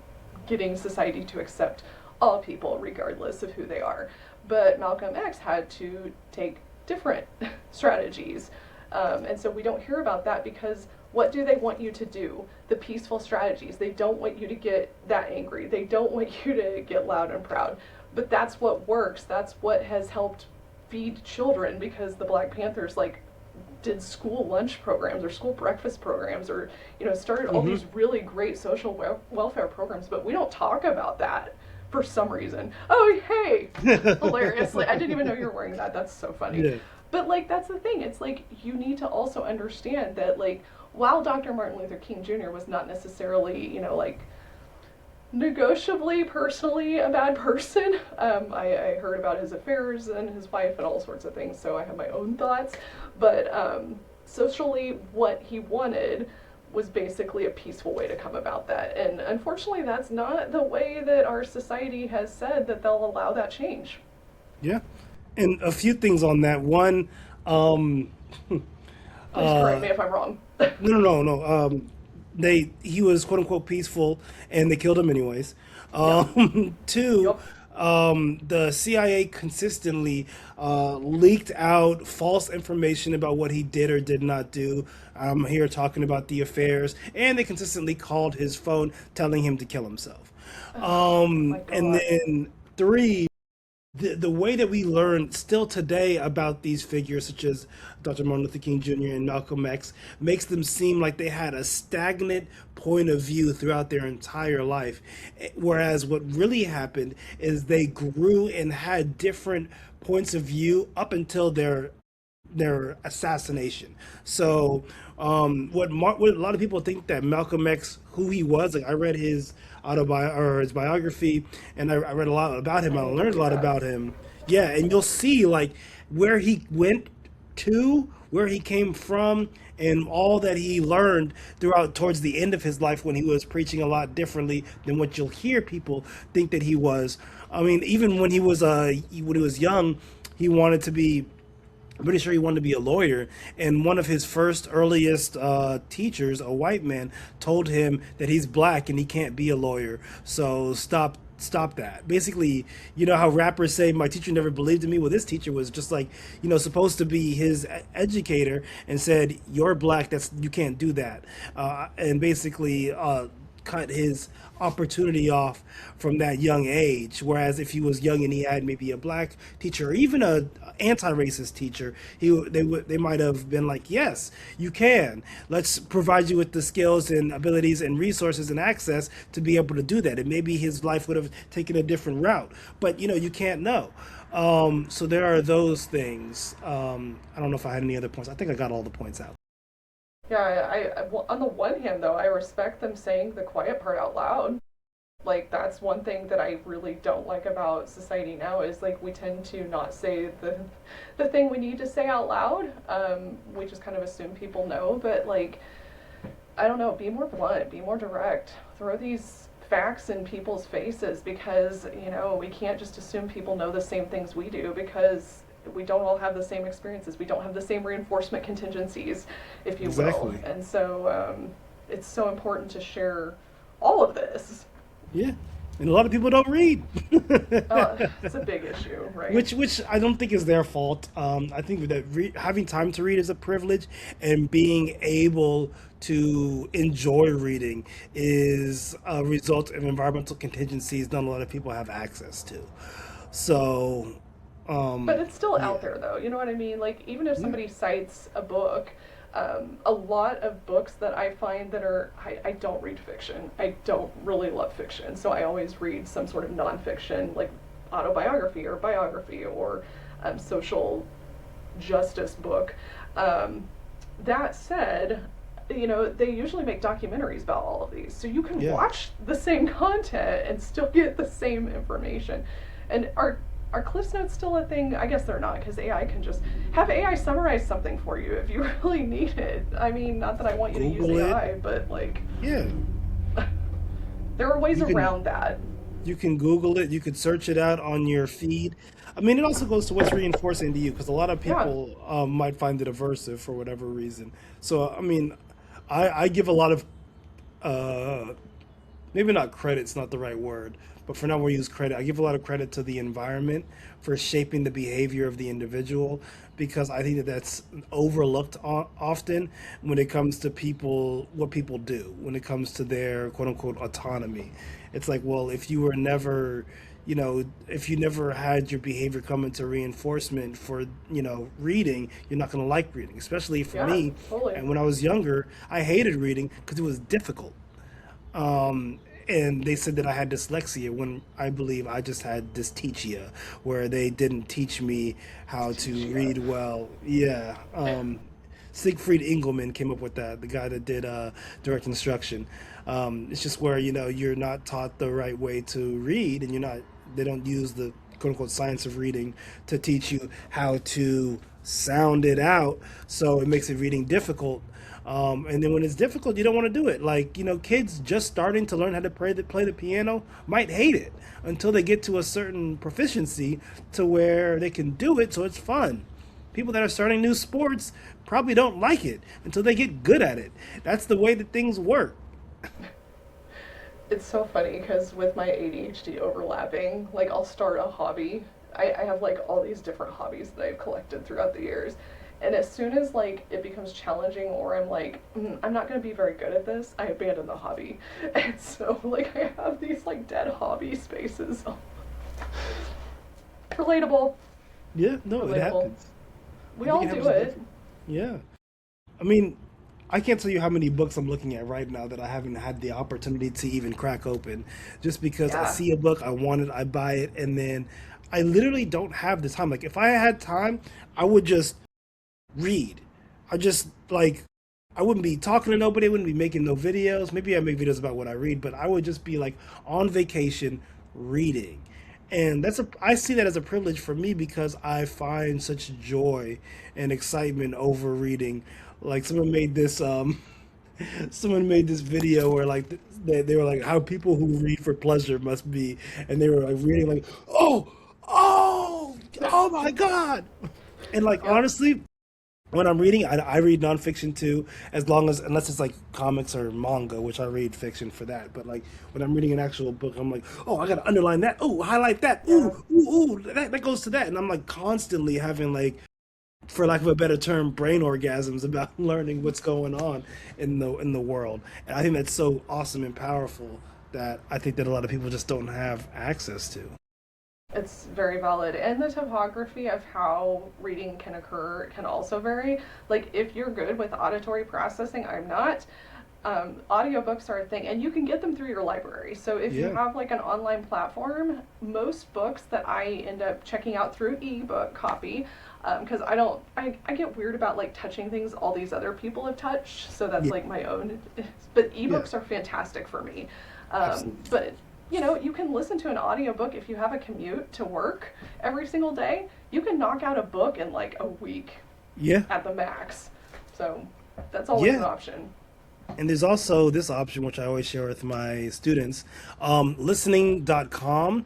getting society to accept all people regardless of who they are. But Malcolm X had to take different strategies. And so we don't hear about that because what do they want you to do? The peaceful strategies. They don't want you to get that angry. They don't want you to get loud and proud. But that's what works. That's what has helped feed children because the Black Panthers like did school lunch programs or school breakfast programs or started all Hmm. these really great social welfare programs, but we don't talk about that for some reason. Oh, hey, hilariously, I didn't even know you were wearing that. That's so funny. Yeah. But like that's the thing. It's like you need to also understand that like while Dr. Martin Luther King Jr. was not necessarily like negotiably personally a bad person. I heard about his affairs and his wife and all sorts of things, so I have my own thoughts. But socially, what he wanted was basically a peaceful way to come about that. And unfortunately, that's not the way that our society has said that they'll allow that change. Yeah. And a few things on that. One, um, Please correct uh, me if I'm wrong. no, no, no, no. He was quote unquote peaceful, and they killed him anyways. Yep. Two, Yep. the CIA consistently leaked out false information about what he did or did not do. I'm here talking about the affairs, and they consistently called his phone telling him to kill himself. My And God. then three, the way that we learn still today about these figures, such as Dr. Martin Luther King Jr. and Malcolm X, makes them seem like they had a stagnant point of view throughout their entire life. Whereas what really happened is they grew and had different points of view up until their assassination. So, what a lot of people think that Malcolm X, who he was, like I read his or his biography, and I read a lot about him. I I need to learned a read lot that. about him. Yeah, and you'll see like where he went to, where he came from, and all that he learned throughout towards the end of his life when he was preaching a lot differently than what you'll hear people think that he was. I mean, even when he was young, he wanted to be I'm pretty sure he wanted to be a lawyer. And one of his first earliest teachers, a white man, told him that he's black and he can't be a lawyer. So stop that. Basically, you know how rappers say my teacher never believed in me. Well, this teacher was just like supposed to be his educator and said you're black. That's you can't do that. And basically. Cut his opportunity off from that young age. Whereas if he was young and he had maybe a black teacher or even a anti-racist teacher, they might have been like, yes, you can. Let's provide you with the skills and abilities and resources and access to be able to do that. And maybe his life would have taken a different route. But you can't know. So there are those things. I don't know if I had any other points. I think I got all the points out. Yeah, well, on the one hand, though, I respect them saying the quiet part out loud. Like, that's one thing that I really don't like about society now is, like, we tend to not say the thing we need to say out loud. We just kind of assume people know, but, like, I don't know, be more blunt, be more direct. Throw these facts in people's faces because, we can't just assume people know the same things we do because we don't all have the same experiences. We don't have the same reinforcement contingencies, if you will. Exactly. And so it's so important to share all of this. Yeah. and a lot of people don't read. It's a big issue, right? Which I don't think is their fault. I think that having time to read is a privilege, and being able to enjoy reading is a result of environmental contingencies not a lot of people have access to. So, But um, it's still yeah, out there, though. You know what I mean? Like, even if yeah, somebody cites a book, a lot of books that I find that are, I don't read fiction. I don't really love fiction. So I always read some sort of nonfiction, like autobiography or biography or social justice book. Um, that said, they usually make documentaries about all of these. So you can yeah. watch the same content and still get the same information. And are Cliff Notes still a thing? I guess they're not, because AI can just have AI summarize something for you if you really need it. I mean, not that I want you to use Google it. AI, but like, Yeah, there are ways you can around that. you can Google it. You could search it out on your feed. I mean, it also goes to what's reinforcing to you, because a lot of Yeah. people might find it aversive for whatever reason. So, I mean, I give a lot of uh, maybe not credit's not the right word, but for now we'll use credit. I give a lot of credit to the environment for shaping the behavior of the individual, because I think that that's overlooked often when it comes to people, what people do, when it comes to their quote unquote autonomy. It's like, well, if you were never, if you never had your behavior come into reinforcement for, reading, you're not going to like reading, especially for Yeah, me. totally. And when I was younger, I hated reading because it was difficult. Um, and they said that I had dyslexia when I believe I just had dystechia, where they didn't teach me how to Teachia. read well. Yeah. Siegfried Engelman came up with that, the guy that did direct instruction. It's just where, you're not taught the right way to read, and they don't use the quote unquote science of reading to teach you how to sound it out. So it makes it reading difficult. And then when it's difficult, you don't want to do it. Like, kids just starting to learn how to play the piano might hate it until they get to a certain proficiency to where they can do it, so it's fun. People that are starting new sports probably don't like it until they get good at it. That's the way that things work. It's so funny because with my ADHD overlapping, like I'll start a hobby. I have like all these different hobbies that I've collected throughout the years. And as soon as like it becomes challenging or I'm like, I'm not going to be very good at this, I abandon the hobby. And so like I have these like dead hobby spaces. Relatable. Yeah, no, it Relatable. happens. We I think all it do happens to it. different. Yeah. I mean, I can't tell you how many books I'm looking at right now that I haven't had the opportunity to even crack open. Just because I Yeah. see a book, I want it, I buy it, and then I literally don't have the time. Like, if I had time, I would just read. I just, like, I wouldn't be talking to nobody, I wouldn't be making no videos. Maybe I make videos about what I read, but I would just be like on vacation reading. And I see that as a privilege for me because I find such joy and excitement over reading. Like, someone made this video where, like, they were like how people who read for pleasure must be, and they were like reading like, oh my god. And like, Yep. honestly, when I'm reading, I read nonfiction too, unless it's like comics or manga, which I read fiction for that. But like when I'm reading an actual book, I'm like, oh, I gotta underline that. Oh, highlight that. Yeah. That goes to that. And I'm like constantly having, like, for lack of a better term, brain orgasms about learning what's going on in the world. And I think that's so awesome and powerful that I think that a lot of people just don't have access to. It's very valid. And the topography of how reading can occur can also vary. Like, if you're good with auditory processing, I'm not. Audiobooks are a thing, and you can get them through your library. So, if you Yeah, have like an online platform, most books that I end up checking out through ebook copy, because I get weird about like touching things all these other people have touched. So, that's yeah, like my own. But yeah, ebooks are fantastic for me. absolutely. But you can listen to an audiobook if you have a commute to work every single day. You can knock out a book in like a week Yeah, at the max. So that's always an yeah. option. And there's also this option, which I always share with my students, listening.com.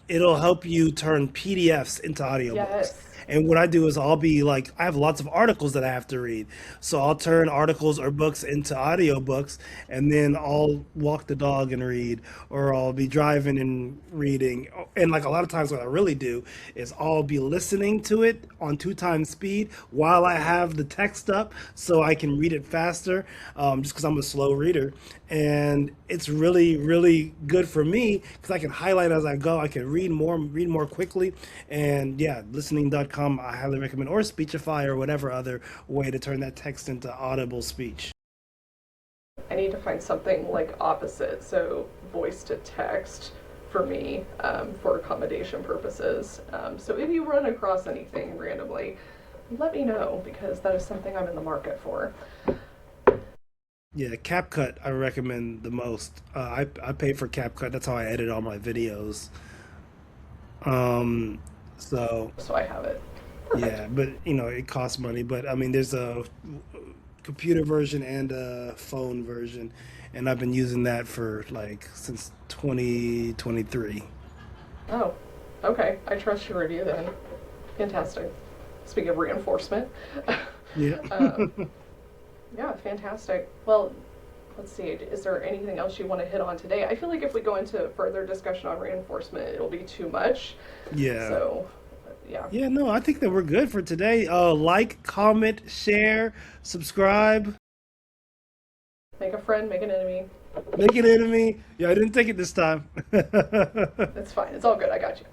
It'll help you turn PDFs into audiobooks. Yes. And what I do is I'll be like, I have lots of articles that I have to read. So I'll turn articles or books into audiobooks, and then I'll walk the dog and read, or I'll be driving and reading. And like a lot of times, what I really do is I'll be listening to it on 2 times speed while I have the text up so I can read it faster, just because I'm a slow reader. And it's really, really good for me because I can highlight as I go. I can read more quickly. And yeah, listening.com, I highly recommend, or Speechify, or whatever other way to turn that text into audible speech. I need to find something like opposite, so voice to text for me, for accommodation purposes. So if you run across anything randomly, let me know because that is something I'm in the market for. Yeah, CapCut I recommend the most. I pay for CapCut. That's how I edit all my videos. Um, so So I have it. Perfect. yeah, but it costs money. But I mean, there's a computer version and a phone version, and I've been using that for like since 2023. Oh, okay. I trust your review then. Fantastic. Speaking of reinforcement, Yeah. um, yeah, fantastic. Well, let's see. Is there anything else you want to hit on today? I feel like if we go into further discussion on reinforcement, it'll be too much. Yeah. So, yeah. Yeah, no, I think that we're good for today. Like, comment, share, subscribe, Make a friend, make an enemy. make an enemy. Yeah, I didn't take it this time. It's fine. It's all good. I got you.